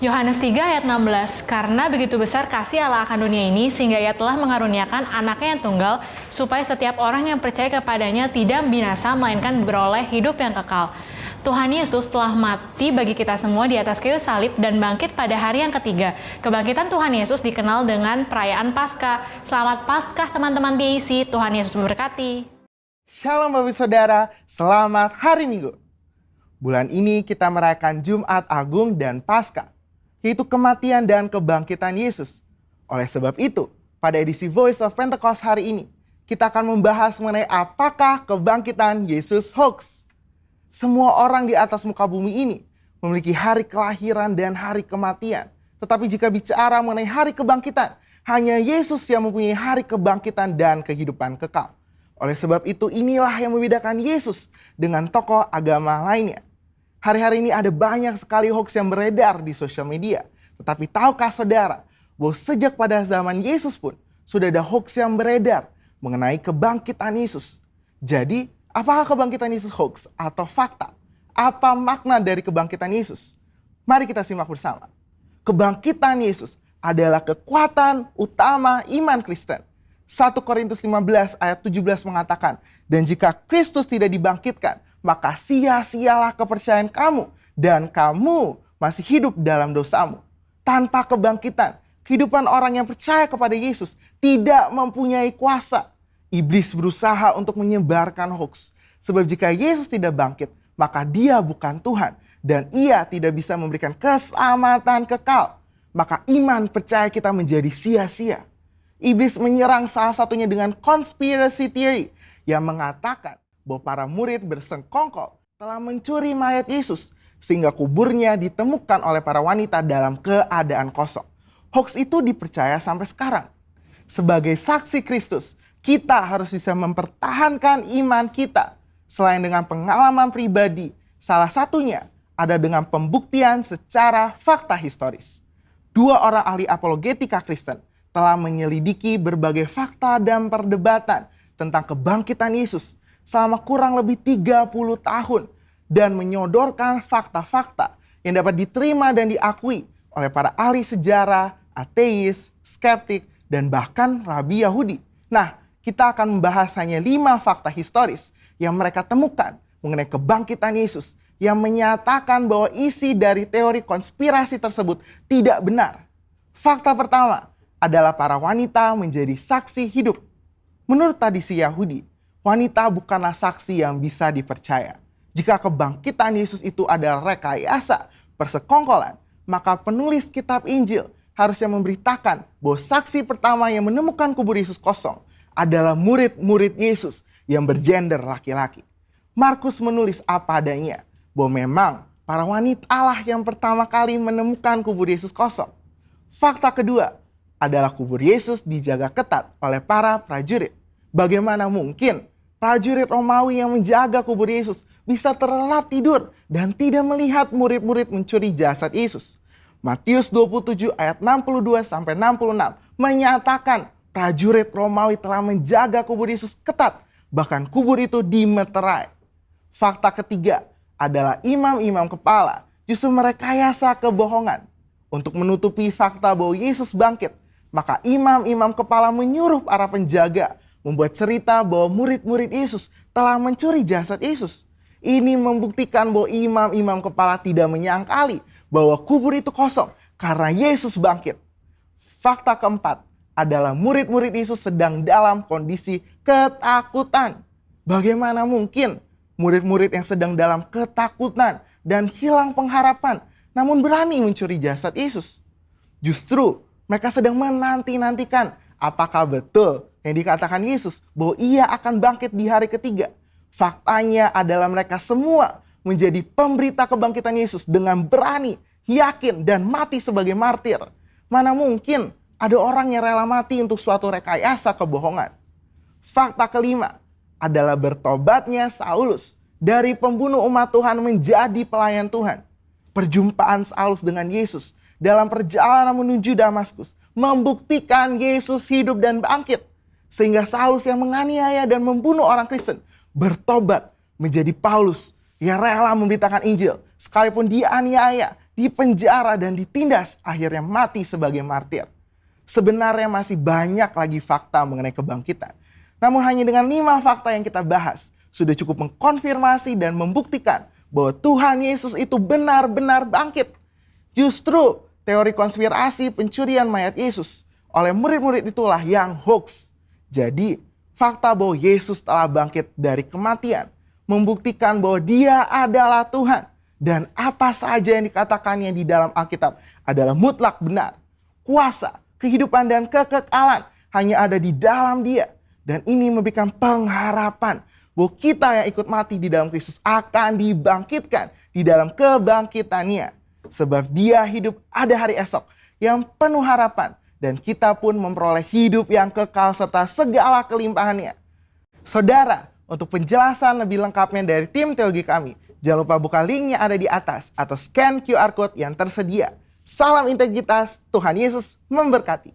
Yohanes 3 ayat 16, karena begitu besar kasih Allah akan dunia ini, sehingga ia telah mengaruniakan anaknya yang tunggal, supaya setiap orang yang percaya kepadanya tidak binasa, melainkan beroleh hidup yang kekal. Tuhan Yesus telah mati bagi kita semua di atas kayu salib dan bangkit pada hari yang ketiga. Kebangkitan Tuhan Yesus dikenal dengan perayaan Paskah. Selamat Paskah teman-teman TAC, Tuhan Yesus memberkati. Shalom Bapak Saudara, selamat hari Minggu. Bulan ini kita merayakan Jumat Agung dan Paskah, yaitu kematian dan kebangkitan Yesus. Oleh sebab itu, pada edisi Voice of Pentecost hari ini, kita akan membahas mengenai apakah kebangkitan Yesus hoax. Semua orang di atas muka bumi ini memiliki hari kelahiran dan hari kematian. Tetapi jika bicara mengenai hari kebangkitan, hanya Yesus yang mempunyai hari kebangkitan dan kehidupan kekal. Oleh sebab itu, inilah yang membedakan Yesus dengan tokoh agama lainnya. Hari-hari ini ada banyak sekali hoax yang beredar di sosial media. Tetapi tahukah saudara bahwa sejak pada zaman Yesus pun sudah ada hoax yang beredar mengenai kebangkitan Yesus. Jadi, apakah kebangkitan Yesus hoax atau fakta? Apa makna dari kebangkitan Yesus? Mari kita simak bersama. Kebangkitan Yesus adalah kekuatan utama iman Kristen. 1 Korintus 15 ayat 17 mengatakan, dan jika Kristus tidak dibangkitkan, maka sia-sialah kepercayaan kamu dan kamu masih hidup dalam dosamu. Tanpa kebangkitan, kehidupan orang yang percaya kepada Yesus tidak mempunyai kuasa. Iblis berusaha untuk menyebarkan hoax. Sebab jika Yesus tidak bangkit, maka dia bukan Tuhan dan ia tidak bisa memberikan keselamatan kekal. Maka iman percaya kita menjadi sia-sia. Iblis menyerang salah satunya dengan conspiracy theory yang mengatakan bahwa para murid bersengkongkol telah mencuri mayat Yesus sehingga kuburnya ditemukan oleh para wanita dalam keadaan kosong. Hoax itu dipercaya sampai sekarang. Sebagai saksi Kristus, kita harus bisa mempertahankan iman kita selain dengan pengalaman pribadi. Salah satunya ada dengan pembuktian secara fakta historis. Dua orang ahli apologetika Kristen telah menyelidiki berbagai fakta dan perdebatan tentang kebangkitan Yesus selama kurang lebih 30 tahun dan menyodorkan fakta-fakta yang dapat diterima dan diakui oleh para ahli sejarah, ateis, skeptik, dan bahkan rabi Yahudi. Nah, kita akan membahas hanya 5 fakta historis yang mereka temukan mengenai kebangkitan Yesus yang menyatakan bahwa isi dari teori konspirasi tersebut tidak benar. Fakta pertama adalah para wanita menjadi saksi hidup. Menurut tradisi Yahudi, wanita bukanlah saksi yang bisa dipercaya. Jika kebangkitan Yesus itu adalah rekayasa, persekongkolan, maka penulis kitab Injil harusnya memberitakan bahwa saksi pertama yang menemukan kubur Yesus kosong adalah murid-murid Yesus yang bergender laki-laki. Markus menulis apa adanya, bahwa memang para wanita lah yang pertama kali menemukan kubur Yesus kosong. Fakta kedua adalah kubur Yesus dijaga ketat oleh para prajurit. Bagaimana mungkin prajurit Romawi yang menjaga kubur Yesus bisa terlelap tidur dan tidak melihat murid-murid mencuri jasad Yesus? Matius 27 ayat 62 sampai 66 menyatakan prajurit Romawi telah menjaga kubur Yesus ketat, bahkan kubur itu dimeterai. Fakta ketiga adalah imam-imam kepala justru merekayasa kebohongan untuk menutupi fakta bahwa Yesus bangkit. Maka imam-imam kepala menyuruh para penjaga membuat cerita bahwa murid-murid Yesus telah mencuri jasad Yesus. Ini membuktikan bahwa imam-imam kepala tidak menyangkali bahwa kubur itu kosong karena Yesus bangkit. Fakta keempat adalah murid-murid Yesus sedang dalam kondisi ketakutan. Bagaimana mungkin murid-murid yang sedang dalam ketakutan dan hilang pengharapan namun berani mencuri jasad Yesus? Justru mereka sedang menanti-nantikan apakah betul yang dikatakan Yesus bahwa ia akan bangkit di hari ketiga. Faktanya adalah mereka semua menjadi pemberita kebangkitan Yesus dengan berani, yakin, dan mati sebagai martir. Mana mungkin ada orang yang rela mati untuk suatu rekayasa kebohongan. Fakta kelima adalah bertobatnya Saulus dari pembunuh umat Tuhan menjadi pelayan Tuhan. Perjumpaan Saulus dengan Yesus dalam perjalanan menuju Damaskus membuktikan Yesus hidup dan bangkit. Sehingga Saulus yang menganiaya dan membunuh orang Kristen bertobat menjadi Paulus Ia rela memberitakan Injil, sekalipun dianiaya, dipenjara, dan ditindas, akhirnya mati sebagai martir. Sebenarnya masih banyak lagi fakta mengenai kebangkitan. Namun hanya dengan 5 fakta yang kita bahas, sudah cukup mengkonfirmasi dan membuktikan bahwa Tuhan Yesus itu benar-benar bangkit. Justru teori konspirasi pencurian mayat Yesus oleh murid-murid itulah yang hoax. Jadi, fakta bahwa Yesus telah bangkit dari kematian membuktikan bahwa Dia adalah Tuhan. Dan apa saja yang dikatakannya di dalam Alkitab adalah mutlak benar. Kuasa, kehidupan, dan kekekalan hanya ada di dalam Dia. Dan ini memberikan pengharapan bahwa kita yang ikut mati di dalam Kristus akan dibangkitkan di dalam kebangkitannya. Sebab Dia hidup ada hari esok yang penuh harapan. Dan kita pun memperoleh hidup yang kekal serta segala kelimpahannya. Saudara, untuk penjelasan lebih lengkapnya dari tim teologi kami, jangan lupa buka link yang ada di atas atau scan QR Code yang tersedia. Salam integritas, Tuhan Yesus memberkati.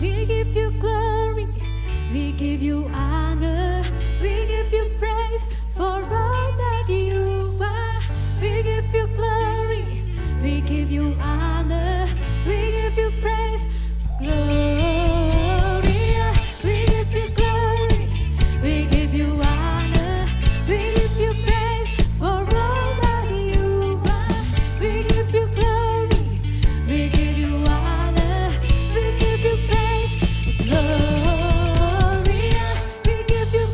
We give you glory, we give you honor, we give you praise for all that you are. We give you glory, we give you honor, we give you praise. Gloria, we give you glory, we give you honor, we give you praise for all that you are. We give you glory, we give you honor, we give you praise. Gloria, we give you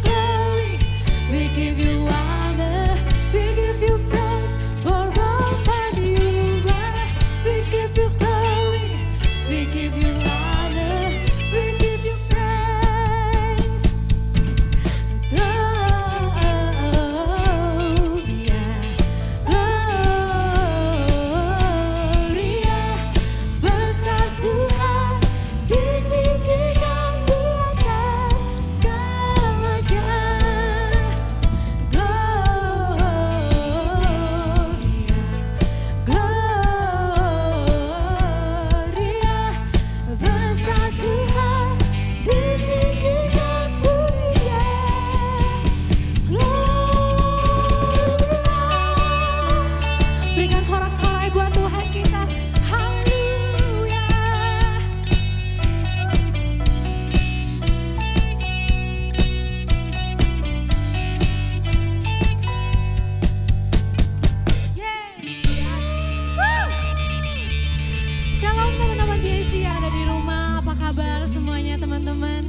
teman-teman.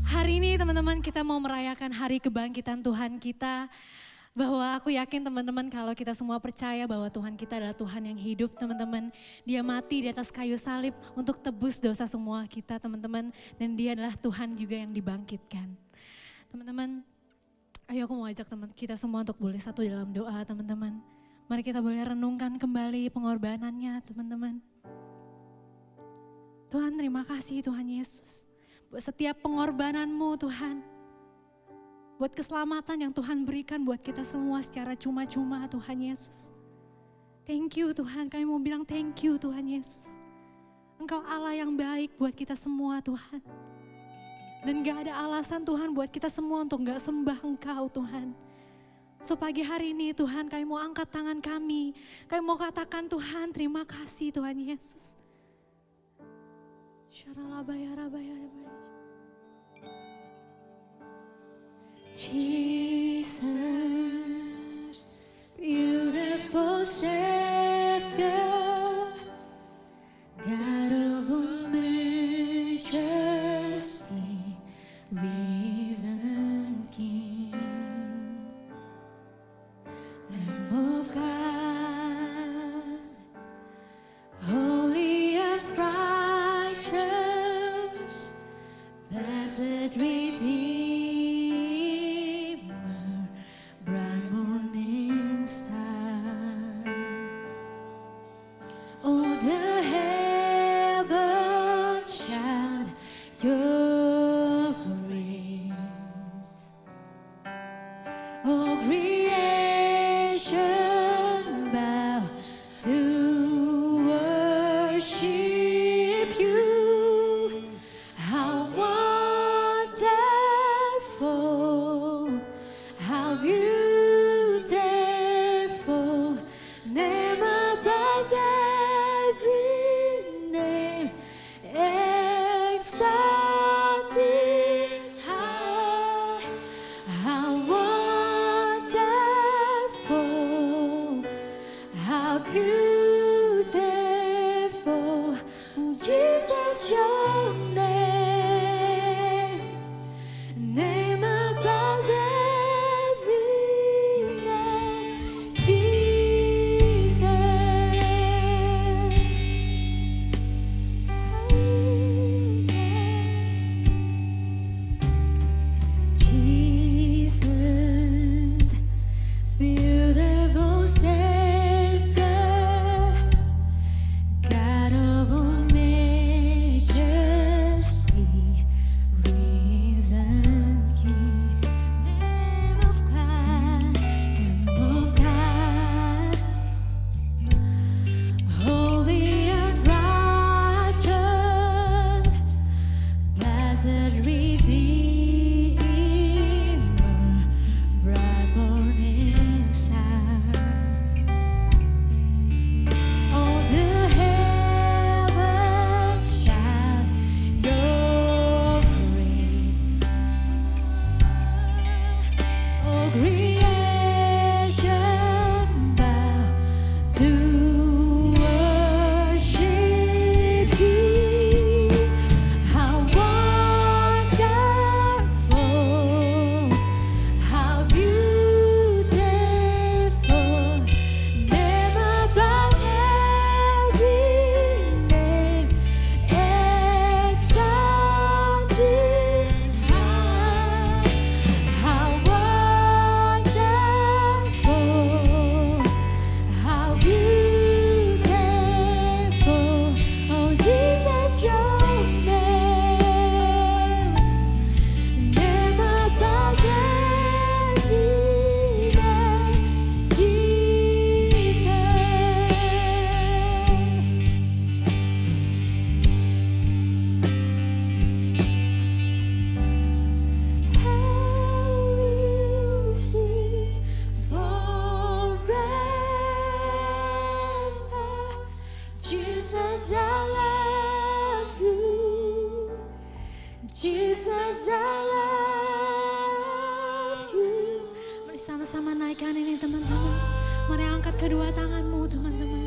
Hari ini teman-teman kita mau merayakan hari kebangkitan Tuhan kita. Bahwa aku yakin teman-teman kalau kita semua percaya bahwa Tuhan kita adalah Tuhan yang hidup teman-teman. Dia mati di atas kayu salib untuk tebus dosa semua kita teman-teman. Dan dia adalah Tuhan juga yang dibangkitkan. Teman-teman, ayo aku mau ajak teman kita semua untuk boleh satu dalam doa teman-teman. Mari kita boleh renungkan kembali pengorbanannya teman-teman. Tuhan terima kasih Tuhan Yesus. Buat setiap pengorbananmu Tuhan. Buat keselamatan yang Tuhan berikan buat kita semua secara cuma-cuma Tuhan Yesus. Thank you Tuhan, kami mau bilang thank you Tuhan Yesus. Engkau Allah yang baik buat kita semua Tuhan. Dan gak ada alasan Tuhan buat kita semua untuk gak sembah Engkau Tuhan. So pagi hari ini Tuhan kami mau angkat tangan kami. Kami mau katakan Tuhan terima kasih Tuhan Yesus. Jesus, beautiful Savior, God of all majesty, risen King, Lamb of God, holy and righteous, blessed Redeemer, bright morning star. Oh, the heavens shout your praise. Oh, creation bows to worship you. How wonderful, how beautiful, name above every name, exalted high. How wonderful, how beautiful, Jesus, your name above every name, Jesus. Jesus, beautiful Savior, God of all majesty, risen King, Lamb of God, holy and righteous, blessed Redeemer, bright morning star. All the heavens shout your praise. All creations bow to worship you. How wonderful, how beautiful, name above every name, exalted high. How wonderful, how beautiful, oh Jesus, your name above every name, Jesus. How you sing forever, Jesus, I love you. Jesus, I love you. Mari sama-sama naikkan ini teman-teman. Mari angkat kedua tanganmu teman-teman.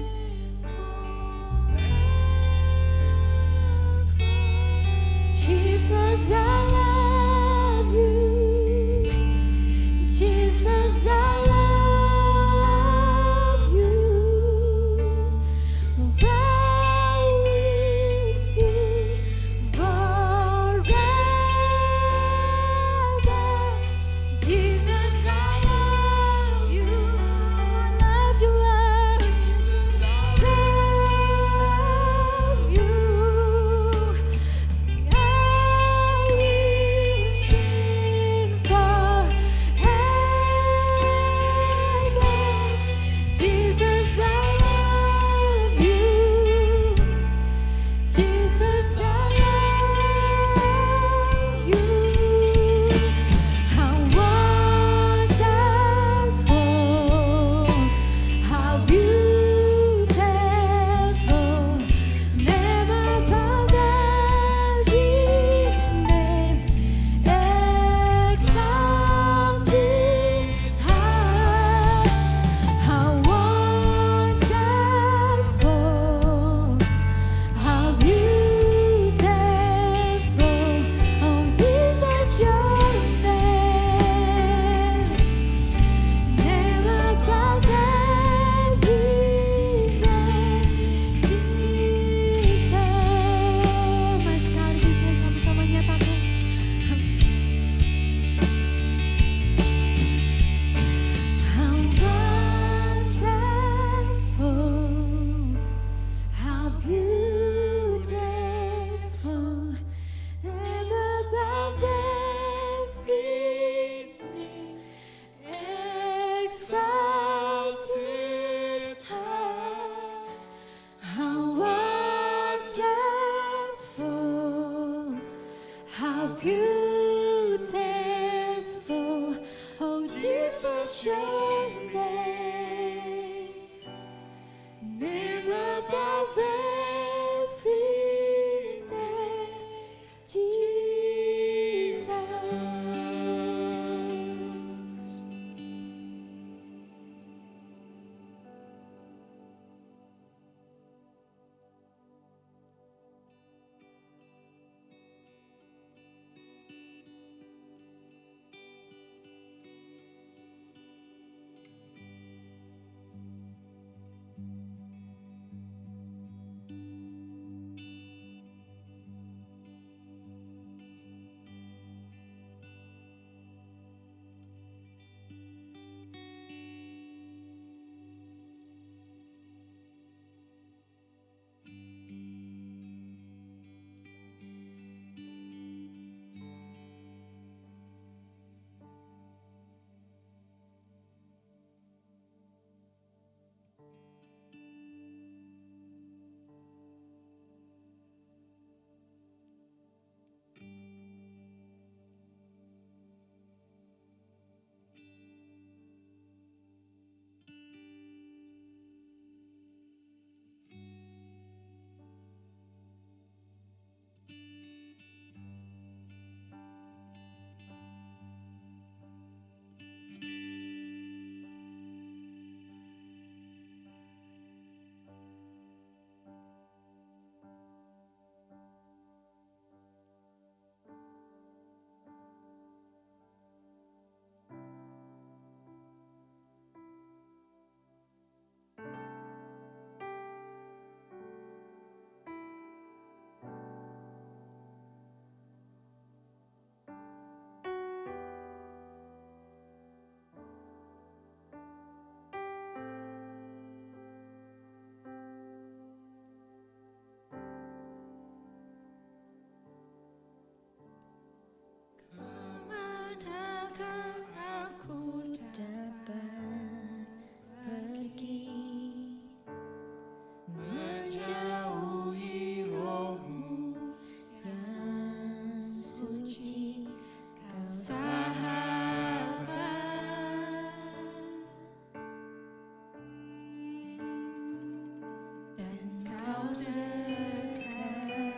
dan kau dekat.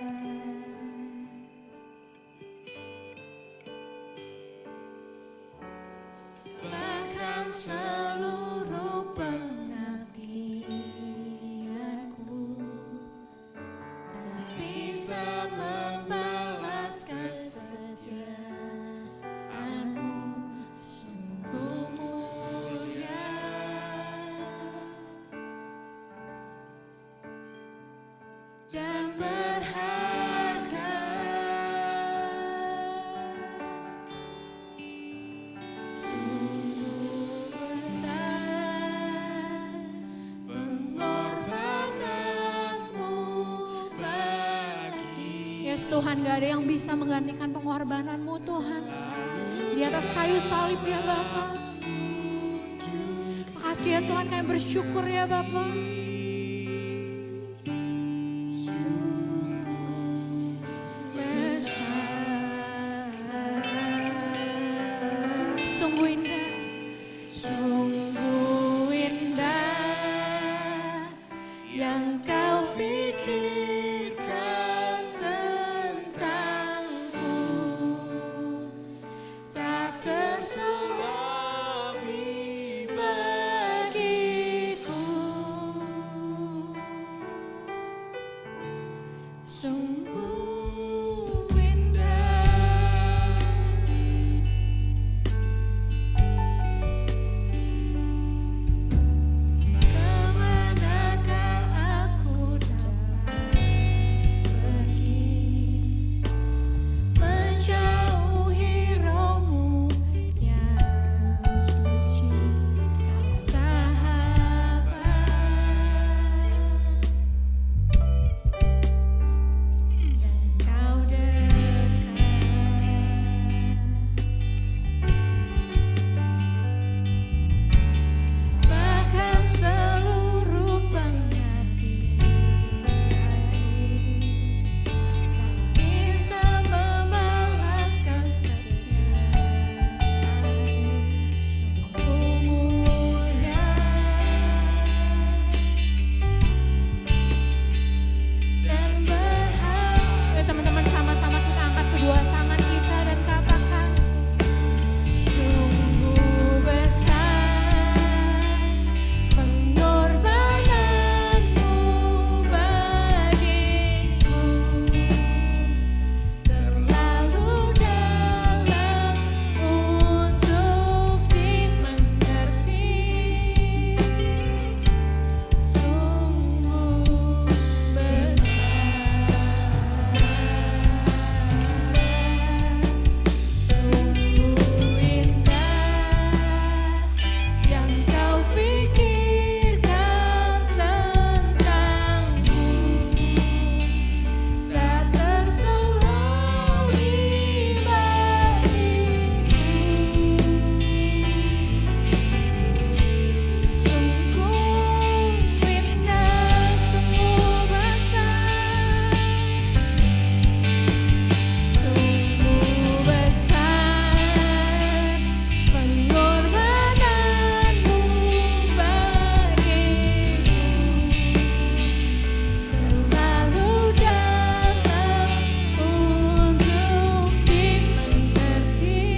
Bahkan seluruh pengabdianku tak bisa membalas kesetiaanmu, sungguh mulia dan berharga. Sungguh besar pengorbananmu bagi. Yes Tuhan, gak ada yang bisa menggantikan pengorbananmu Tuhan. Di atas kayu salib ya Bapa. Makasih ya Tuhan, kami bersyukur ya Bapa. Sungguh indah, sungguh indah yang kau pikirkan tentangku, tak terselami bagiku. Sungguh indah. Kemanakah aku dapat pergi, menjauhi rohmu yang suci, kau sahabat dan kau dekat. Bahkan seluruh pengabdianku tak bisa membalas kesetiaanmu, sungguh mulia dan berharga. Ayo teman-teman, sama-sama kita angkat kedua tangan kita dan katakan, sungguh besar pengorbananmu bagiku, terlalu dalam untuk dimengerti. Sungguh besar, sungguh indah yang kau pikirkan tentangku, tak terselami bagiku. Sungguh indah, sungguh besar, sungguh besar pengorbananmu bagiku, terlalu dalam untuk dimengerti.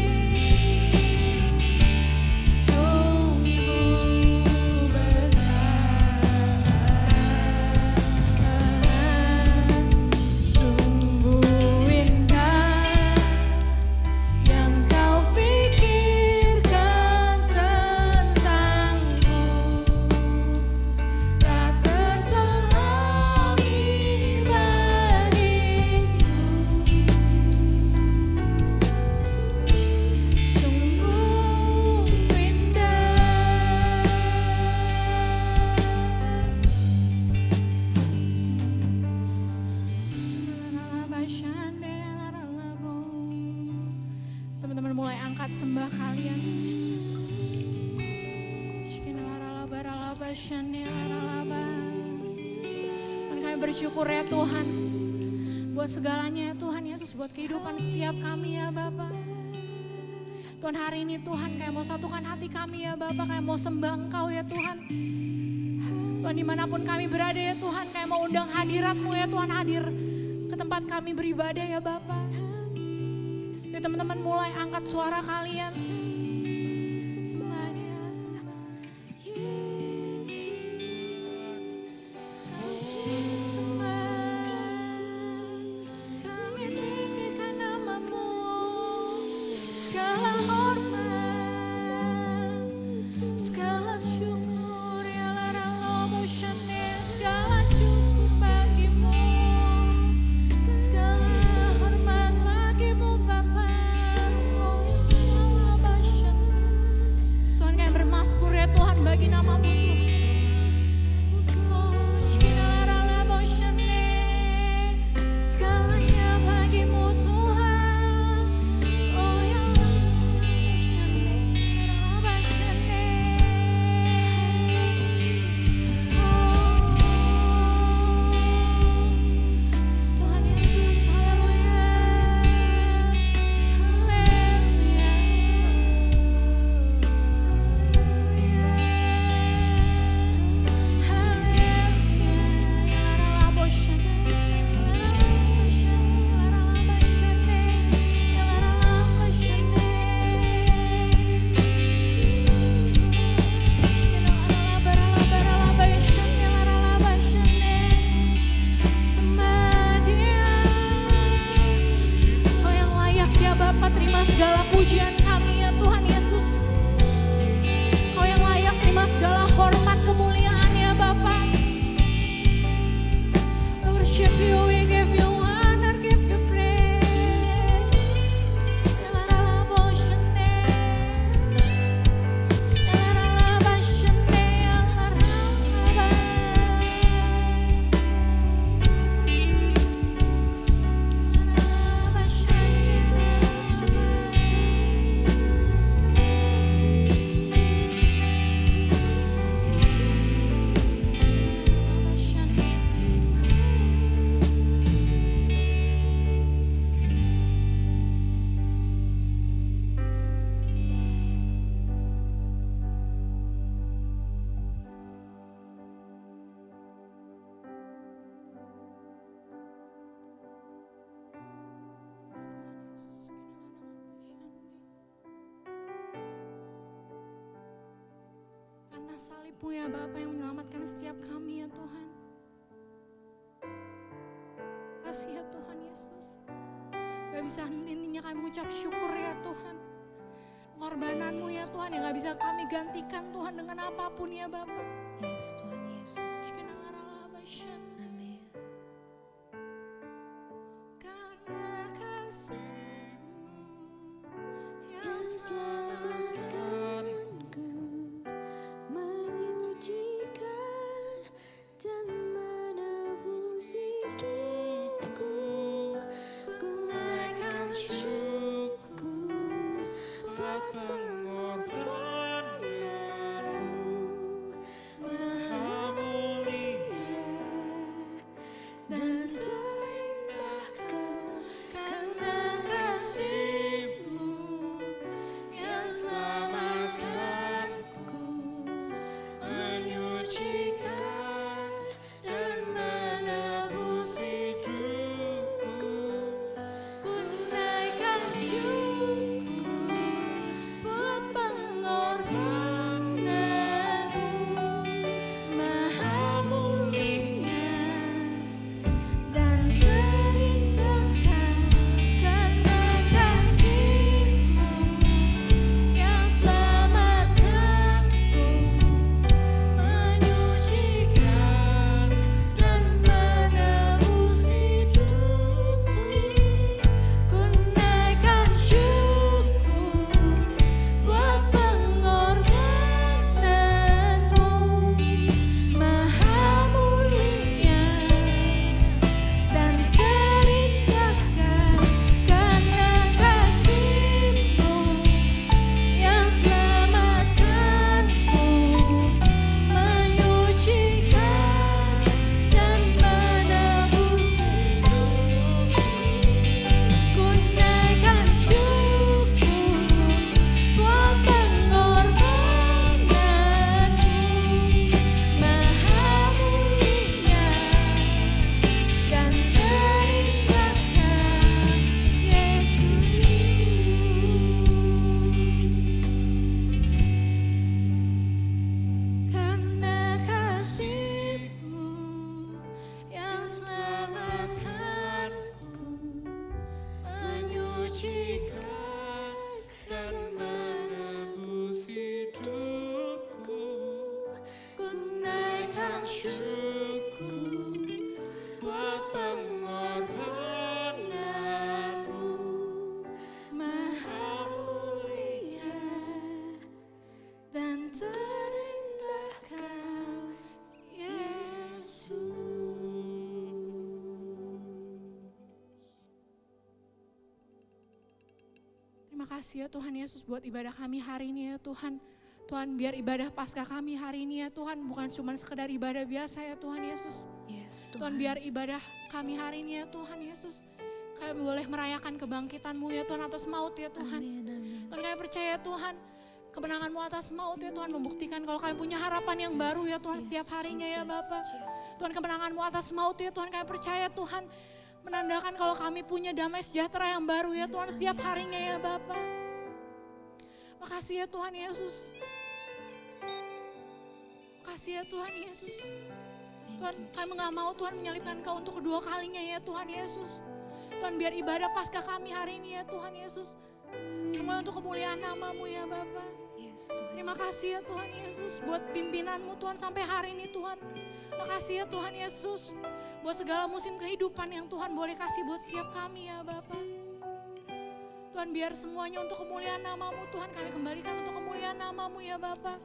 Sungguh besar, sungguh indah yang kau pikirkan tentangku, tak terselami bagiku. Sungguh indah. Teman-teman mulai angkat sembah kalian. Dan kami bersyukur ya Tuhan, buat segalanya ya Tuhan Yesus, buat kehidupan setiap kami ya Bapa. Tuhan, hari ini Tuhan kayak mau satukan hati kami ya Bapa, kayak mau sembah Engkau ya Tuhan. Tuhan dimanapun kami berada ya Tuhan, kami mau undang hadirat-Mu ya Tuhan, hadir ke tempat kami beribadah ya Bapa. Ya teman-teman mulai angkat suara kalian. Kami tinggikan nama-Mu, segala hormat, segala syukur, ya segala syukur bagi-Mu, segala hormat bagi-Mu Bapa. Tuhan kami bermasmur ya Tuhan bagi nama-Mu. Segalanya bagi-Mu Tuhan. Oh ya Tuhan Yesus, haleluya. Haleluya. Kau yang layak ya Bapa, terima segala pujian kami ya Tuhan Yesus. Kau yang layak terima segala hormat kemuliaan ya Bapa. We worship you, we give you honor, give you praise. Karena salib-Mu ya Bapa yang menyelamatkan setiap kami ya Tuhan. Kasih ya Tuhan Yesus. Gak bisa henti-hentinya kami mengucap syukur ya Tuhan. Pengorbanan-Mu ya Tuhan yang gak bisa kami gantikan Tuhan dengan apapun ya Bapa. Yes, Tuhan Yesus. Amin. Karena kasih-Mu yang selamatkanku, menyucikan dan menebus hidupku. Ku naikkan syukur buat pengorbanan-Mu, Maha mulia dan terindah Kau. Karena kasih-Mu yang selalu syukur buat pengorbananmu, Maha mulia dan terindah Kau, Yesus. Terima kasih ya Tuhan Yesus buat ibadah kami hari ini ya Tuhan. Tuhan, biar ibadah Paskah kami hari ini ya Tuhan bukan cuma sekedar ibadah biasa ya Tuhan Yesus. Yes, Tuhan, biar ibadah kami hari ini ya Tuhan Yesus, kami boleh merayakan kebangkitan-Mu ya Tuhan atas maut ya Tuhan. Amin, amin. Tuhan, kami percaya Tuhan, kemenangan-Mu atas maut ya Tuhan membuktikan kalau kami punya harapan yang baru ya Tuhan setiap harinya ya Bapa. Tuhan, kemenangan-Mu atas maut ya Tuhan, kami percaya Tuhan menandakan kalau kami punya damai sejahtera yang baru ya Tuhan setiap harinya ya Bapa. Makasih ya Tuhan Yesus. Makasih ya Tuhan Yesus. Tuhan, kami gak mau Tuhan menyalibkan Kau untuk kedua kalinya ya Tuhan Yesus. Tuhan, biar ibadah Paskah kami hari ini ya Tuhan Yesus, semua untuk kemuliaan nama-Mu ya Bapa. Yes, Tuhan. Terima kasih ya Tuhan Yesus buat pimpinan-Mu Tuhan sampai hari ini Tuhan. Makasih ya Tuhan Yesus buat segala musim kehidupan yang Tuhan boleh kasih buat setiap kami ya Bapa. Tuhan, biar semuanya untuk kemuliaan nama-Mu Tuhan, kami kembalikan untuk kemuliaan nama-Mu ya Bapa.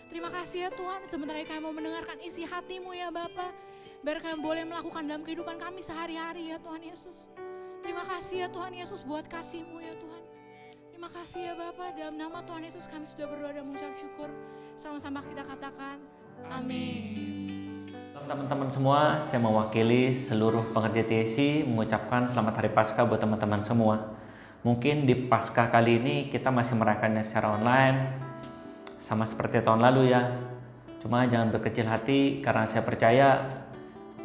Terima kasih ya Tuhan, sebentar lagi kami mau mendengarkan isi hati-Mu ya Bapa. Biar kami boleh melakukan dalam kehidupan kami sehari-hari ya Tuhan Yesus. Terima kasih ya Tuhan Yesus buat kasih-Mu ya Tuhan. Terima kasih ya Bapa, dalam nama Tuhan Yesus kami sudah berdoa dan mengucap syukur. Sama-sama kita katakan, amin. Teman-teman semua, saya mewakili seluruh pengerja TSC mengucapkan selamat hari Paskah buat teman-teman semua. Mungkin di Paskah kali ini kita masih merayakannya secara online, sama seperti tahun lalu ya. Cuma jangan berkecil hati karena saya percaya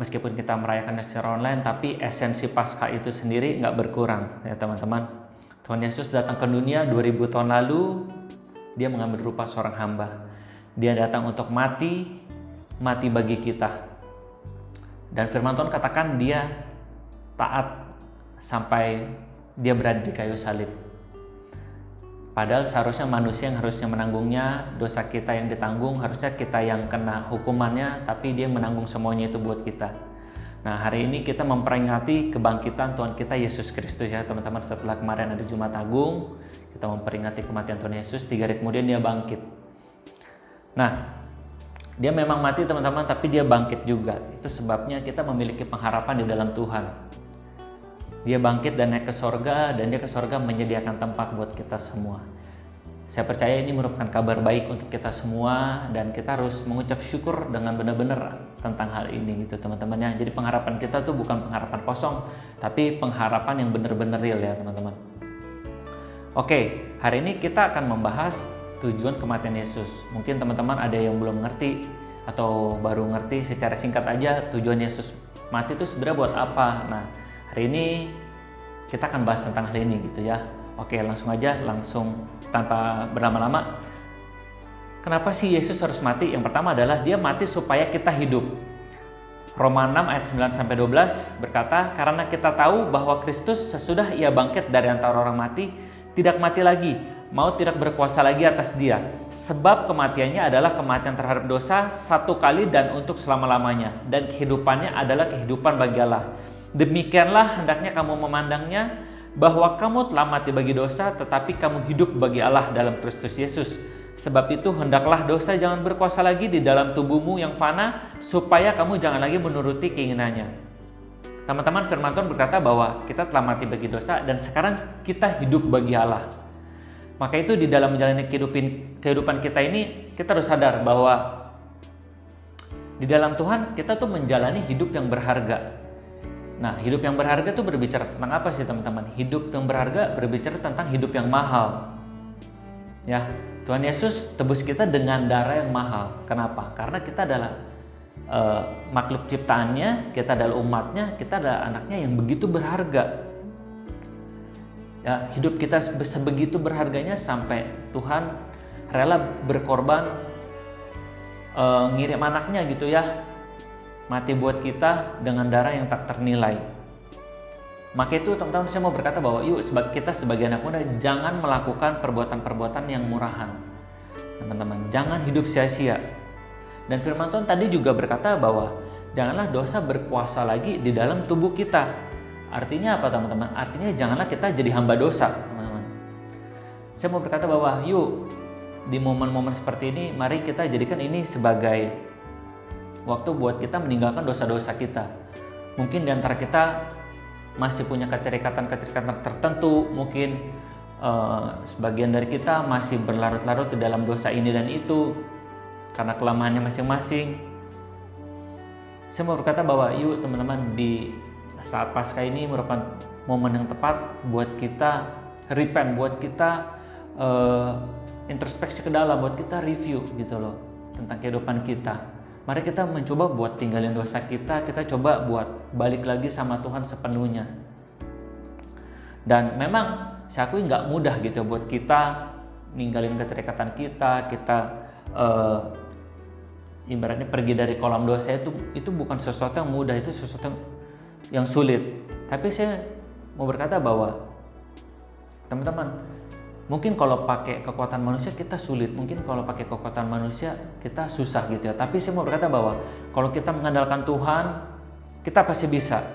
meskipun kita merayakannya secara online, tapi esensi Paskah itu sendiri nggak berkurang ya teman-teman. Tuhan Yesus datang ke dunia 2000 tahun lalu, Dia mengambil rupa seorang hamba. Dia datang untuk mati bagi kita. Dan firman Tuhan katakan Dia taat sampai Dia berada di kayu salib. Padahal seharusnya manusia yang harusnya menanggungnya, dosa kita yang ditanggung, harusnya kita yang kena hukumannya, tapi Dia menanggung semuanya itu buat kita. Nah, hari ini kita memperingati kebangkitan Tuhan kita Yesus Kristus ya teman-teman. Setelah kemarin ada Jumat Agung, kita memperingati kematian Tuhan Yesus, 3 hari kemudian Dia bangkit. Nah, Dia memang mati teman-teman, tapi Dia bangkit juga. Itu sebabnya kita memiliki pengharapan di dalam Tuhan. Dia bangkit dan naik ke sorga, dan Dia ke sorga menyediakan tempat buat kita semua. Saya percaya ini merupakan kabar baik untuk kita semua, dan kita harus mengucap syukur dengan benar-benar tentang hal ini gitu teman-teman ya. Jadi pengharapan kita tuh bukan pengharapan kosong, tapi pengharapan yang benar-benar real ya teman-teman. Oke, hari ini kita akan membahas tujuan kematian Yesus. Mungkin teman-teman ada yang belum ngerti atau baru ngerti. Secara singkat aja, tujuan Yesus mati itu sebenarnya buat apa? Nah, hari ini kita akan bahas tentang hal ini gitu ya. Oke, langsung tanpa berlama-lama. Kenapa sih Yesus harus mati? Yang pertama adalah Dia mati supaya kita hidup. Roma 6 ayat 9-12 berkata, karena kita tahu bahwa Kristus sesudah Ia bangkit dari antara orang mati, tidak mati lagi, maut tidak berkuasa lagi atas Dia. Sebab kematiannya adalah kematian terhadap dosa satu kali dan untuk selama-lamanya, dan kehidupannya adalah kehidupan bagi Allah. Demikianlah hendaknya kamu memandangnya, bahwa kamu telah mati bagi dosa, tetapi kamu hidup bagi Allah dalam Kristus Yesus. Sebab itu hendaklah dosa jangan berkuasa lagi di dalam tubuhmu yang fana, supaya kamu jangan lagi menuruti keinginannya. Teman-teman, firman Tuhan berkata bahwa kita telah mati bagi dosa dan sekarang kita hidup bagi Allah. Maka itu di dalam menjalani kehidupan kita ini, kita harus sadar bahwa di dalam Tuhan kita tuh menjalani hidup yang berharga. Nah, hidup yang berharga itu berbicara tentang apa sih teman-teman? Hidup yang berharga berbicara tentang hidup yang mahal. Ya, Tuhan Yesus tebus kita dengan darah yang mahal. Kenapa? Karena kita adalah makhluk ciptaannya, kita adalah umatnya, kita adalah anaknya yang begitu berharga. Ya, hidup kita sebegitu berharganya sampai Tuhan rela berkorban, ngirim anaknya gitu ya, mati buat kita dengan darah yang tak ternilai. Maka itu teman-teman, saya mau berkata bahwa yuk kita sebagai anak muda jangan melakukan perbuatan-perbuatan yang murahan. Teman-teman, jangan hidup sia-sia. Dan firman Tuhan tadi juga berkata bahwa janganlah dosa berkuasa lagi di dalam tubuh kita. Artinya apa teman-teman? Artinya janganlah kita jadi hamba dosa, teman-teman. Saya mau berkata bahwa yuk di momen-momen seperti ini mari kita jadikan ini sebagai waktu buat kita meninggalkan dosa-dosa kita. Mungkin di antara kita masih punya keterikatan-keterikatan tertentu, mungkin sebagian dari kita masih berlarut-larut di dalam dosa ini dan itu karena kelemahannya masing-masing. Saya mau berkata bahwa yuk teman-teman, di saat Paskah ini merupakan momen yang tepat buat kita repent, buat kita introspeksi ke dalam, buat kita review gitu loh tentang kehidupan kita. Mari kita mencoba buat tinggalin dosa kita coba buat balik lagi sama Tuhan sepenuhnya. Dan memang saya akui nggak mudah gitu buat kita ninggalin keterikatan kita ibaratnya pergi dari kolam dosa itu bukan sesuatu yang mudah, itu sesuatu yang sulit. Tapi saya mau berkata bahwa teman-teman, mungkin kalau pakai kekuatan manusia kita sulit, mungkin kalau pakai kekuatan manusia kita susah gitu ya. Tapi saya mau berkata bahwa kalau kita mengandalkan Tuhan, kita pasti bisa,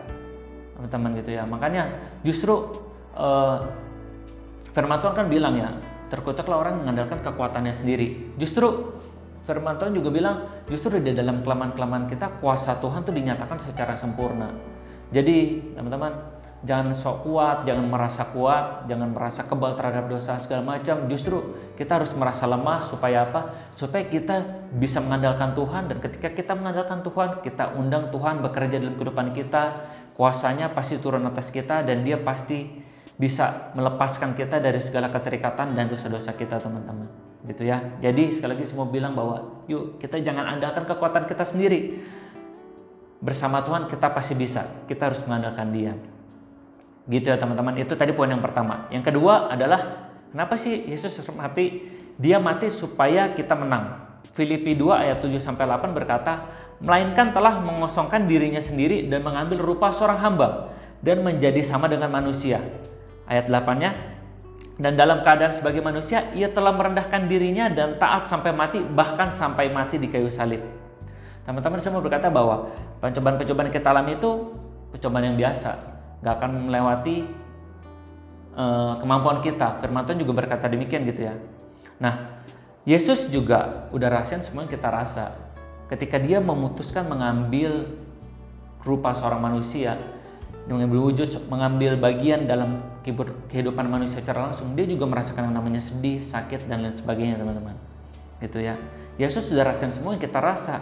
teman-teman gitu ya. Makanya justru firman Tuhan kan bilang ya, terkutuklah orang mengandalkan kekuatannya sendiri. Justru firman Tuhan juga bilang, justru di dalam kelemahan-kelemahan kita, kuasa Tuhan tuh dinyatakan secara sempurna. Jadi teman-teman, jangan sok kuat, jangan merasa kuat, jangan merasa kebal terhadap dosa segala macam. Justru kita harus merasa lemah supaya apa? Supaya kita bisa mengandalkan Tuhan, dan ketika kita mengandalkan Tuhan, kita undang Tuhan bekerja dalam kehidupan kita. Kuasanya pasti turun atas kita dan Dia pasti bisa melepaskan kita dari segala keterikatan dan dosa-dosa kita, teman-teman. Gitu ya. Jadi sekali lagi saya mau bilang bahwa yuk kita jangan andalkan kekuatan kita sendiri. Bersama Tuhan kita pasti bisa. Kita harus mengandalkan Dia. Gitu ya teman-teman. Itu tadi poin yang pertama. Yang kedua adalah kenapa sih Yesus mati? Dia mati supaya kita menang. Filipi 2 ayat 7-8 berkata, melainkan telah mengosongkan dirinya sendiri dan mengambil rupa seorang hamba dan menjadi sama dengan manusia. Ayat 8-nya, dan dalam keadaan sebagai manusia ia telah merendahkan dirinya dan taat sampai mati, bahkan sampai mati di kayu salib. Teman-teman, saya mau berkata bahwa pencobaan-pencobaan kita alami itu pencobaan yang biasa, gak akan melewati kemampuan kita. Firman Tuhan juga berkata demikian gitu ya. Nah, Yesus juga udah rasain semua yang kita rasa. Ketika Dia memutuskan mengambil rupa seorang manusia, mengambil wujud, mengambil bagian dalam kehidupan manusia secara langsung, Dia juga merasakan yang namanya sedih, sakit, dan lain sebagainya, teman-teman. Gitu ya. Yesus sudah rasain semua yang kita rasa.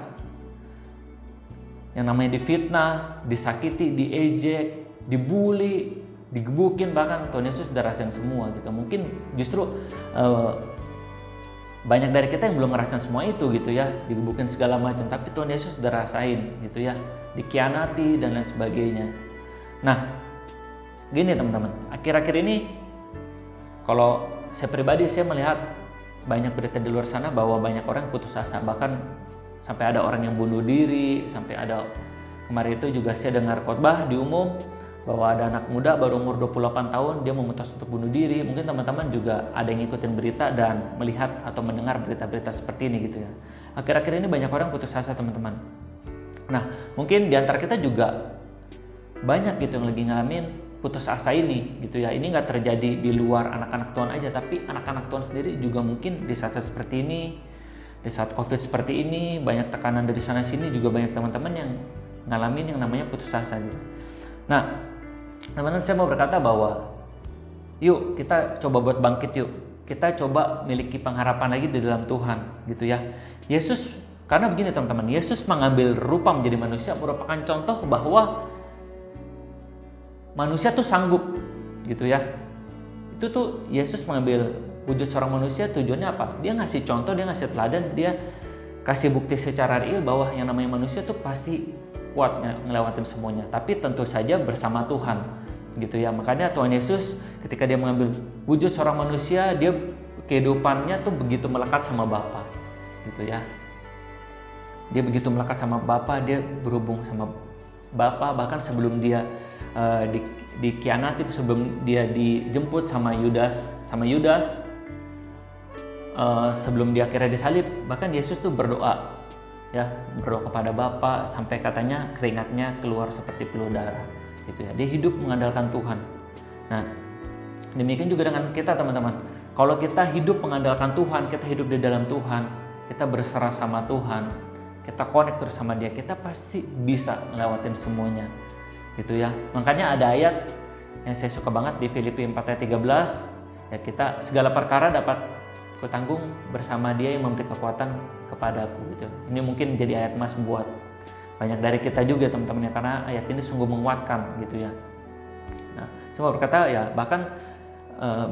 Yang namanya difitnah, disakiti, diejek, dibully, digebukin, bahkan Tuhan Yesus sudah rasain semua gitu. Mungkin justru banyak dari kita yang belum ngerasain semua itu gitu ya, digebukin segala macam, tapi Tuhan Yesus sudah rasain gitu ya, dikhianati dan lain sebagainya. Nah, gini teman-teman, akhir-akhir ini kalau saya pribadi saya melihat banyak berita di luar sana bahwa banyak orang putus asa, bahkan sampai ada orang yang bunuh diri, sampai ada kemarin itu juga saya dengar khotbah di umum bahwa ada anak muda baru umur 28 tahun dia memutus untuk bunuh diri. Mungkin teman-teman juga ada yang ngikutin berita dan melihat atau mendengar berita-berita seperti ini gitu ya. Akhir-akhir ini banyak orang putus asa, teman-teman. Nah, mungkin di antara kita juga banyak gitu yang lagi ngalamin putus asa ini gitu ya. Ini nggak terjadi di luar anak-anak Tuhan aja, tapi anak-anak Tuhan sendiri juga mungkin di saat seperti ini, di saat COVID seperti ini, banyak tekanan dari sana sini, juga banyak teman-teman yang ngalamin yang namanya putus asa gitu. Nah, teman-teman, saya mau berkata bahwa yuk kita coba buat bangkit, yuk kita coba miliki pengharapan lagi di dalam Tuhan gitu ya. Yesus, karena begini teman-teman, Yesus mengambil rupa menjadi manusia merupakan contoh bahwa manusia tuh sanggup gitu ya. Itu tuh Yesus mengambil wujud seorang manusia, tujuannya apa? Dia ngasih contoh, dia ngasih teladan, dia kasih bukti secara real bahwa yang namanya manusia tuh pasti kuat ngelewatin semuanya, tapi tentu saja bersama Tuhan gitu ya. Makanya Tuhan Yesus ketika Dia mengambil wujud seorang manusia, Dia kehidupannya tuh begitu melekat sama Bapa gitu ya. Dia begitu melekat sama Bapa, Dia berhubung sama Bapa, bahkan sebelum Dia dikhianati, sebelum Dia dijemput sama Yudas, sebelum Dia akhirnya disalib, bahkan Yesus tuh berdoa ya, berdoa kepada Bapa sampai katanya keringatnya keluar seperti peluh darah gitu ya. Dia hidup mengandalkan Tuhan. Nah, demikian juga dengan kita teman-teman. Kalau kita hidup mengandalkan Tuhan, kita hidup di dalam Tuhan, kita berserah sama Tuhan, kita connect terus sama Dia, kita pasti bisa ngelewatin semuanya gitu ya. Makanya ada ayat yang saya suka banget di Filipi 4 ayat 13 ya, kita segala perkara dapat kutanggung bersama Dia yang memberi kekuatan kepadaku gitu. Ini mungkin jadi ayat emas buat banyak dari kita juga teman-teman ya, karena ayat ini sungguh menguatkan gitu ya. Nah, semua berkata ya, bahkan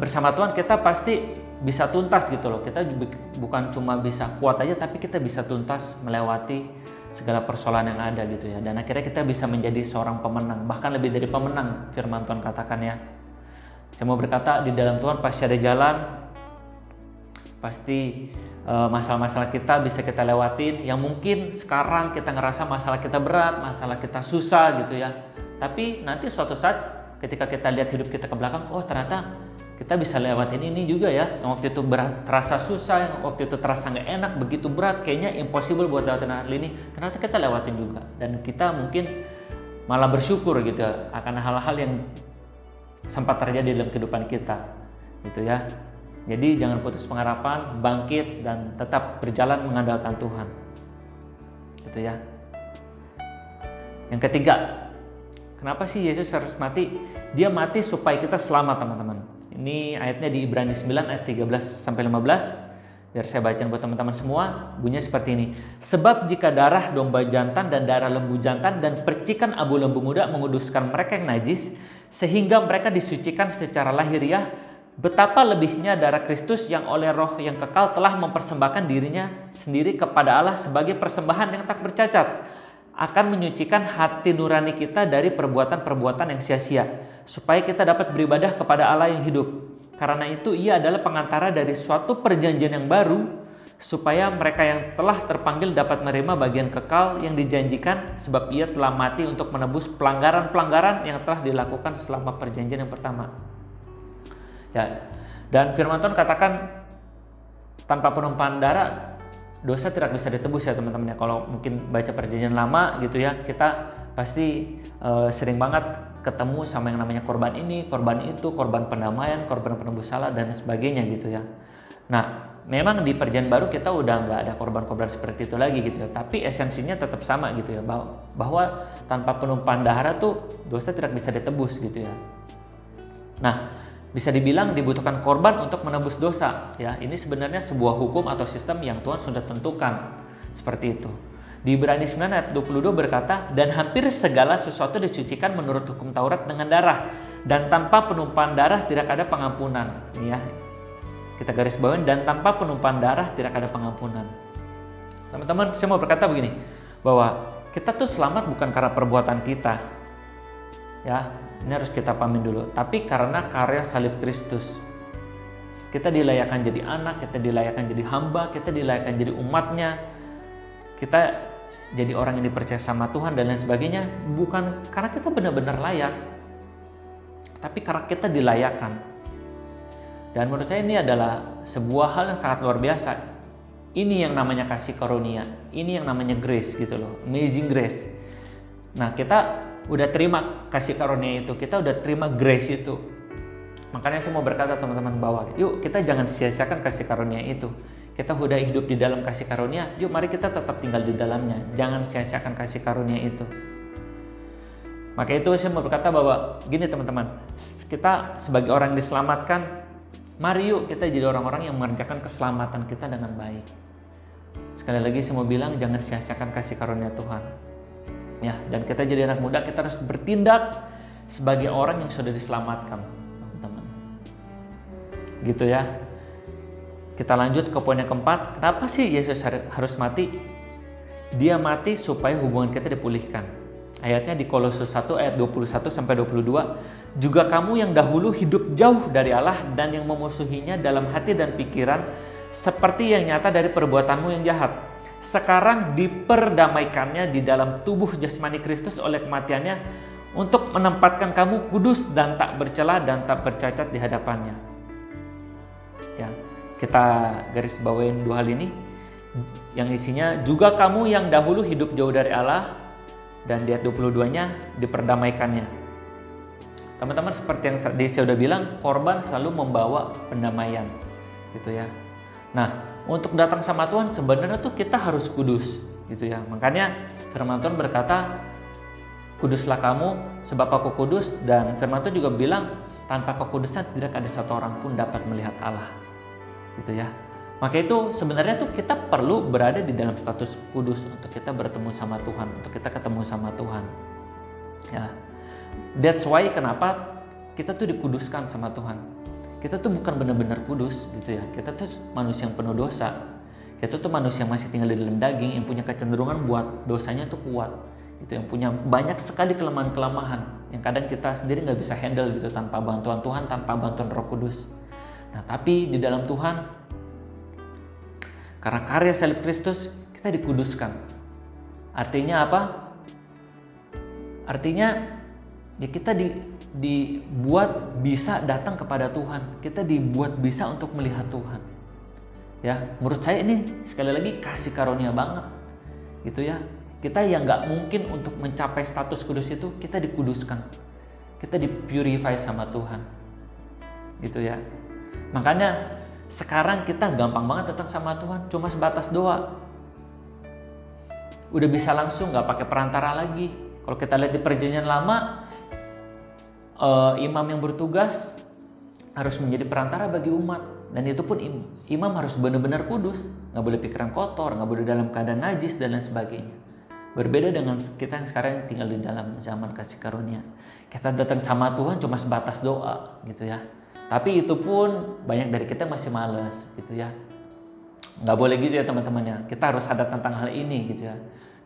bersama Tuhan kita pasti bisa tuntas gitu loh. Kita bukan cuma bisa kuat aja, tapi kita bisa tuntas melewati segala persoalan yang ada gitu ya. Dan akhirnya kita bisa menjadi seorang pemenang, bahkan lebih dari pemenang, firman Tuhan katakan ya. Saya mau berkata, di dalam Tuhan pasti ada jalan, pasti masalah-masalah kita bisa kita lewatin. Yang mungkin sekarang kita ngerasa masalah kita berat, masalah kita susah gitu ya. Tapi nanti suatu saat ketika kita lihat hidup kita ke belakang, oh ternyata kita bisa lewatin ini juga ya. Yang waktu itu terasa susah, yang waktu itu terasa nggak enak, begitu berat, kayaknya impossible buat lewatin hal ini, ternyata kita lewatin juga. Dan kita mungkin malah bersyukur gitu ya, akan hal-hal yang sempat terjadi dalam kehidupan kita gitu ya. Jadi jangan putus pengharapan, bangkit dan tetap berjalan mengandalkan Tuhan gitu ya. Yang ketiga, kenapa sih Yesus harus mati? Dia mati supaya kita selamat teman-teman. Ini ayatnya di Ibrani 9 ayat 13-15. Biar saya bacain buat teman-teman semua. Bunyinya seperti ini. Sebab jika darah domba jantan dan darah lembu jantan dan percikan abu lembu muda menguduskan mereka yang najis, sehingga mereka disucikan secara lahiriah, betapa lebihnya darah Kristus yang oleh roh yang kekal telah mempersembahkan dirinya sendiri kepada Allah sebagai persembahan yang tak bercacat, akan menyucikan hati nurani kita dari perbuatan-perbuatan yang sia-sia, supaya kita dapat beribadah kepada Allah yang hidup. Karena itu Ia adalah pengantara dari suatu perjanjian yang baru, supaya mereka yang telah terpanggil dapat menerima bagian kekal yang dijanjikan, sebab Ia telah mati untuk menebus pelanggaran-pelanggaran yang telah dilakukan selama perjanjian yang pertama. Ya, dan firman Tuhan katakan tanpa penumpahan darah dosa tidak bisa ditebus ya teman-teman ya. Kalau mungkin baca perjanjian lama gitu ya, kita pasti sering banget ketemu sama yang namanya korban ini, korban itu, korban pendamaian, korban penebus salah dan sebagainya gitu ya. Nah, memang di perjanjian baru kita udah nggak ada korban-korban seperti itu lagi gitu ya. Tapi esensinya tetap sama gitu ya, bahwa tanpa penumpahan darah tuh dosa tidak bisa ditebus gitu ya. Nah, bisa dibilang dibutuhkan korban untuk menebus dosa ya. Ini sebenarnya sebuah hukum atau sistem yang Tuhan sudah tentukan seperti itu. Di Ibrani 9 ayat 22 berkata, dan hampir segala sesuatu disucikan menurut hukum Taurat dengan darah, dan tanpa penumpahan darah tidak ada pengampunan. Ini ya, kita garis bawain, dan tanpa penumpahan darah tidak ada pengampunan. Teman-teman, saya mau berkata begini, bahwa kita tuh selamat bukan karena perbuatan kita ya. Ini harus kita pahamin dulu. Tapi karena karya salib Kristus, kita dilayakkan jadi anak, kita dilayakkan jadi hamba, kita dilayakkan jadi umatnya, kita jadi orang yang dipercaya sama Tuhan dan lain sebagainya. Bukan karena kita benar-benar layak, tapi karena kita dilayakkan. Dan menurut saya ini adalah sebuah hal yang sangat luar biasa. Ini yang namanya kasih karunia, ini yang namanya grace gitu loh, amazing grace. Nah, kita udah terima kasih karunia itu, kita udah terima grace itu. Makanya saya mau berkata teman-teman bahwa yuk kita jangan sia-siakan kasih karunia itu. Kita udah hidup di dalam kasih karunia, yuk mari kita tetap tinggal di dalamnya. Jangan sia-siakan kasih karunia itu. Maka itu saya mau berkata bahwa gini teman-teman, kita sebagai orang yang diselamatkan, mari yuk kita jadi orang-orang yang mengerjakan keselamatan kita dengan baik. Sekali lagi saya mau bilang, jangan sia-siakan kasih karunia Tuhan. Ya, dan kita jadi anak muda, kita harus bertindak sebagai orang yang sudah diselamatkan, teman-teman. Gitu ya. Kita lanjut ke poin yang keempat. Kenapa sih Yesus harus mati? Dia mati supaya hubungan kita dipulihkan. Ayatnya di Kolose 1 ayat 21 sampai 22. Juga kamu yang dahulu hidup jauh dari Allah dan yang memusuhinya dalam hati dan pikiran, seperti yang nyata dari perbuatanmu yang jahat, sekarang diperdamaikannya di dalam tubuh jasmani Kristus oleh kematiannya, untuk menempatkan kamu kudus dan tak bercela dan tak bercacat di hadapannya. Ya, kita garis bawain dua hal ini. yang isinya juga kamu yang dahulu hidup jauh dari Allah, dan di ayat 22-nya diperdamaikannya. Teman-teman, seperti yang tadi saya udah bilang, korban selalu membawa pendamaian gitu ya. Nah, untuk datang sama Tuhan sebenarnya tuh kita harus kudus gitu ya. Makanya firman Tuhan berkata, kuduslah kamu sebab aku kudus, dan firman Tuhan juga bilang tanpa kekudusan tidak ada satu orang pun dapat melihat Allah gitu ya. Maka itu sebenarnya tuh kita perlu berada di dalam status kudus untuk kita bertemu sama Tuhan, untuk kita ketemu sama Tuhan. Ya, that's why kenapa kita tuh dikuduskan sama Tuhan. Kita tuh bukan benar-benar kudus gitu ya. Kita tuh manusia yang penuh dosa. Kita tuh manusia yang masih tinggal di dalam daging, yang punya kecenderungan buat dosanya tuh kuat. Gitu, yang punya banyak sekali kelemahan-kelemahan yang kadang kita sendiri nggak bisa handle gitu tanpa bantuan Tuhan, tanpa bantuan Roh Kudus. Nah, tapi di dalam Tuhan, karena karya salib Kristus, kita dikuduskan. Artinya apa? Artinya ya kita dibuat bisa datang kepada Tuhan. Kita dibuat bisa untuk melihat Tuhan. Ya, menurut saya ini sekali lagi kasih karunia banget. Gitu ya. Kita yang nggak mungkin untuk mencapai status kudus itu, kita dikuduskan. Kita dipurify sama Tuhan. Gitu ya. Makanya sekarang kita gampang banget datang sama Tuhan, cuma sebatas doa. Udah bisa langsung, nggak pakai perantara lagi. Kalau kita lihat di Perjanjian Lama, imam yang bertugas harus menjadi perantara bagi umat, dan itu pun imam harus benar-benar kudus, nggak boleh pikiran kotor, nggak boleh dalam keadaan najis dan lain sebagainya. Berbeda dengan kita yang sekarang tinggal di dalam zaman kasih karunia. Kita datang sama Tuhan cuma sebatas doa, gitu ya. Tapi itu pun banyak dari kita masih malas gitu ya. Nggak boleh gitu ya teman-temannya. Kita harus sadar tentang hal ini gitu ya.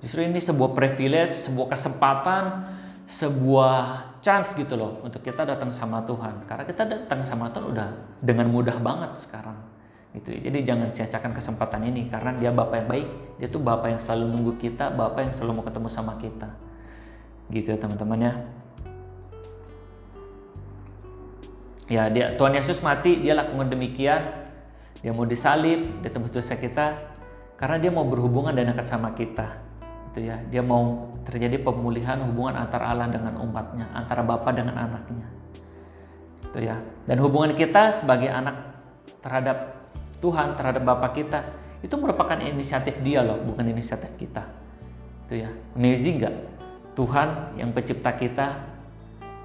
Justru ini sebuah privilege, sebuah kesempatan, sebuah chance gitu loh untuk kita datang sama Tuhan. Karena kita datang sama Tuhan udah dengan mudah banget sekarang. Gitu. Jadi jangan sia-siakan kesempatan ini, karena Dia Bapa yang baik. Dia tuh Bapa yang selalu nunggu kita, Bapa yang selalu mau ketemu sama kita. Gitu ya teman-temannya. Ya, Tuhan Yesus mati, Dia lakukan demikian. Dia mau disalib, Dia tembus dosa kita, karena Dia mau berhubungan dan dekat sama kita. Itu ya, Dia mau terjadi pemulihan hubungan antara Allah dengan umatnya, antara Bapa dengan anaknya. Itu ya. Dan hubungan kita sebagai anak terhadap Tuhan, terhadap Bapa kita, itu merupakan inisiatif Dia loh, bukan inisiatif kita. Itu ya. Amazing gak? Tuhan yang pencipta kita,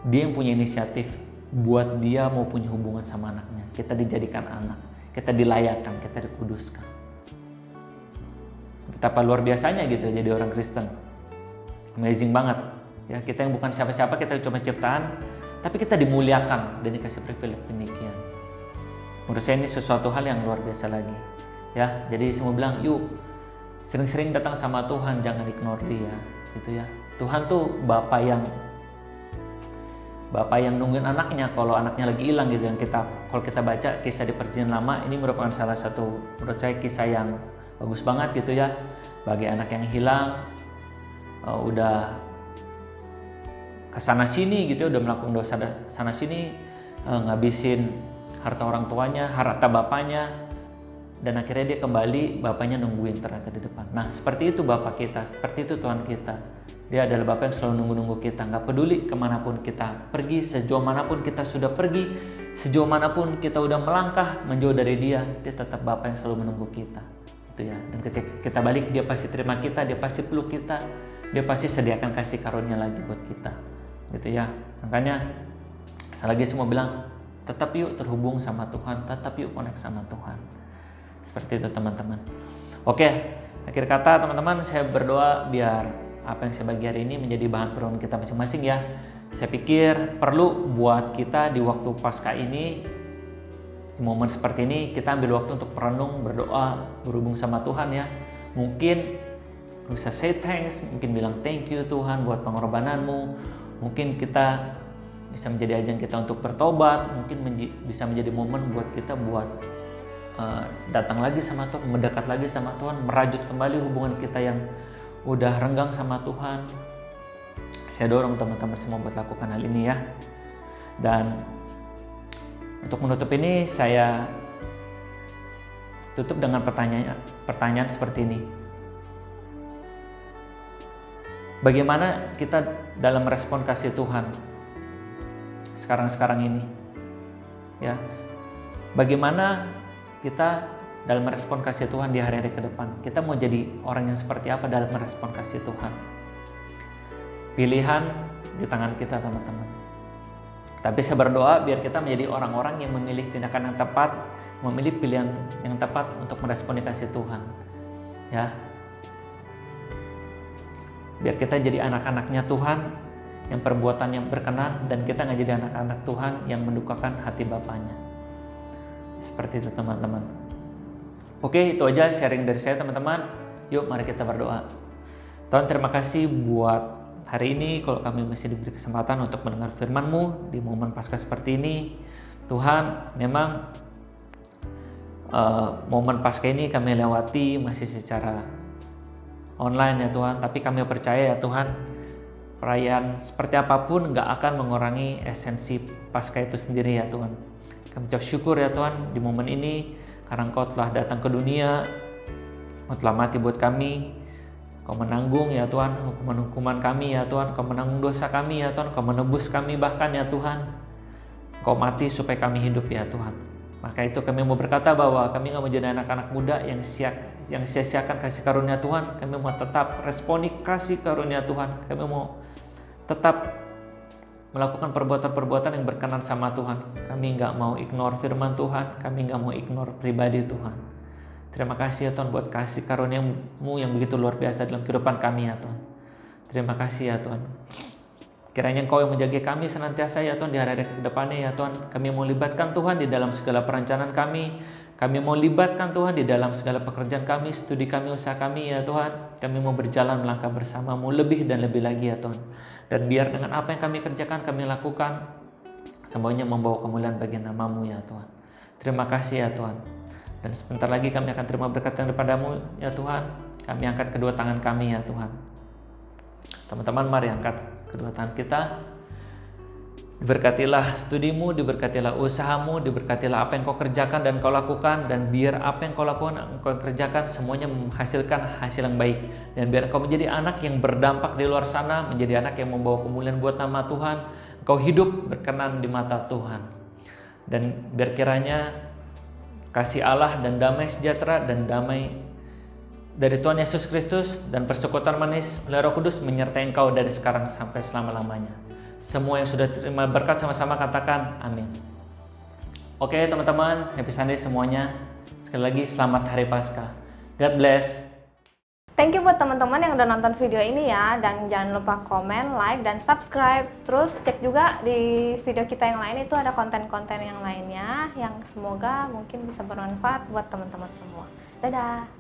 Dia yang punya inisiatif buat Dia mau punya hubungan sama anaknya. Kita dijadikan anak, kita dilayakkan, kita dikuduskan. Betapa luar biasanya gitu ya jadi orang Kristen. Amazing banget ya, kita yang bukan siapa-siapa, kita cuma ciptaan, tapi kita dimuliakan dan dikasih privilege demikian. Menurut saya ini sesuatu hal yang luar biasa lagi ya. Jadi semua bilang, yuk sering-sering datang sama Tuhan, jangan ignore Dia gitu ya. Tuhan tuh Bapa yang nungguin anaknya kalau anaknya lagi hilang gitu. Yang kalau kita baca kisah di Perjanjian Lama, ini merupakan salah satu menurut saya kisah yang bagus banget gitu ya, bagi anak yang hilang, udah kesana sini gitu, udah melakukan dosa sana sini, ngabisin harta orang tuanya, harta bapaknya, dan akhirnya dia kembali, bapaknya nungguin ternyata di depan. Nah seperti itu Bapak kita, seperti itu Tuhan kita. Dia adalah Bapa yang selalu nunggu-nunggu kita, nggak peduli kemanapun kita pergi, sejauh manapun kita sudah pergi, sejauh manapun kita udah melangkah menjauh dari Dia, Dia tetap Bapa yang selalu menunggu kita, gitu ya. Dan ketika kita balik, Dia pasti terima kita, Dia pasti peluk kita, Dia pasti sediakan kasih karunia lagi buat kita, gitu ya. Makanya, sekali lagi semua bilang, tetap yuk terhubung sama Tuhan, tetap yuk connect sama Tuhan, seperti itu teman-teman. Oke, akhir kata teman-teman, saya berdoa biar apa yang saya bagi hari ini menjadi bahan perenungan kita masing-masing ya. Saya pikir perlu buat kita di waktu Paskah ini, di momen seperti ini, kita ambil waktu untuk merenung, berdoa, berhubung sama Tuhan ya. Mungkin bisa say thanks, mungkin bilang thank you Tuhan buat pengorbananmu. Mungkin kita bisa menjadi ajang kita untuk bertobat, mungkin bisa menjadi momen buat kita buat datang lagi sama Tuhan, mendekat lagi sama Tuhan, merajut kembali hubungan kita yang udah renggang sama Tuhan. Saya dorong teman-teman semua buat lakukan hal ini ya. Dan untuk menutup ini, saya tutup dengan pertanyaan seperti ini. Bagaimana kita dalam respon kasih Tuhan sekarang ini? Ya. Bagaimana kita dalam merespon kasih Tuhan di hari-hari ke depan? Kita mau jadi orang yang seperti apa dalam merespon kasih Tuhan? Pilihan di tangan kita, teman-teman. Tapi saya berdoa biar kita menjadi orang-orang yang memilih tindakan yang tepat, memilih pilihan yang tepat untuk meresponi kasih Tuhan. Ya. Biar kita jadi anak-anaknya Tuhan yang perbuatannya berkenan, dan kita nggak jadi anak-anak Tuhan yang mendukakan hati Bapaknya. Seperti itu, teman-teman. Oke, itu aja sharing dari saya, teman-teman. Yuk, mari kita berdoa. Tuhan, terima kasih buat hari ini, kalau kami masih diberi kesempatan untuk mendengar firman-Mu di momen Paskah seperti ini. Tuhan, memang momen Paskah ini kami lewati masih secara online ya Tuhan, tapi kami percaya ya Tuhan, perayaan seperti apapun gak akan mengurangi esensi Paskah itu sendiri ya Tuhan. Kami ucap syukur ya Tuhan di momen ini, karena Engkau telah datang ke dunia, Engkau telah mati buat kami, Engkau menanggung ya Tuhan hukuman-hukuman kami ya Tuhan, Engkau menanggung dosa kami ya Tuhan, Engkau menebus kami bahkan ya Tuhan, Engkau mati supaya kami hidup ya Tuhan. Maka itu kami mau berkata bahwa kami gak mau jadi anak-anak muda yang sia-siakan kasih karunia Tuhan. Kami mau tetap responi kasih karunia Tuhan. Kami mau tetap melakukan perbuatan-perbuatan yang berkenan sama Tuhan. Kami gak mau ignore firman Tuhan. Kami gak mau ignore pribadi Tuhan. Terima kasih ya Tuhan buat kasih karunia-Mu yang begitu luar biasa dalam kehidupan kami ya Tuhan. Terima kasih ya Tuhan. Kiranya Engkau yang menjaga kami senantiasa ya Tuhan di hari-hari ke depannya ya Tuhan. Kami mau libatkan Tuhan di dalam segala perencanaan kami. Kami mau libatkan Tuhan di dalam segala pekerjaan kami, studi kami, usaha kami ya Tuhan. Kami mau berjalan melangkah bersama-Mu lebih dan lebih lagi ya Tuhan. Dan biar dengan apa yang kami kerjakan, kami lakukan, semuanya membawa kemuliaan bagi nama-Mu ya Tuhan. Terima kasih ya Tuhan. Dan sebentar lagi kami akan terima berkat yang daripada-Mu ya Tuhan. Kami angkat kedua tangan kami ya Tuhan. Teman-teman, mari angkat kedua tangan kita. Diberkatilah studimu, diberkatilah usahamu, diberkatilah apa yang kau kerjakan dan kau lakukan, dan biar apa yang kau lakukan, kau kerjakan semuanya menghasilkan hasil yang baik, dan biar kau menjadi anak yang berdampak di luar sana, menjadi anak yang membawa kemuliaan buat nama Tuhan. Kau hidup berkenan di mata Tuhan, dan biar kiranya kasih Allah dan damai sejahtera dan damai dari Tuhan Yesus Kristus dan persekutuan manis oleh Roh Kudus menyertai engkau dari sekarang sampai selama-lamanya. Semua yang sudah terima berkat sama-sama katakan amin. Oke teman-teman, happy Sunday semuanya. Sekali lagi selamat Hari Paskah. God bless. Thank you buat teman-teman yang udah nonton video ini ya. Dan jangan lupa komen, like, dan subscribe. Terus cek juga di video kita yang lain, itu ada konten-konten yang lainnya yang semoga mungkin bisa bermanfaat buat teman-teman semua. Dadah.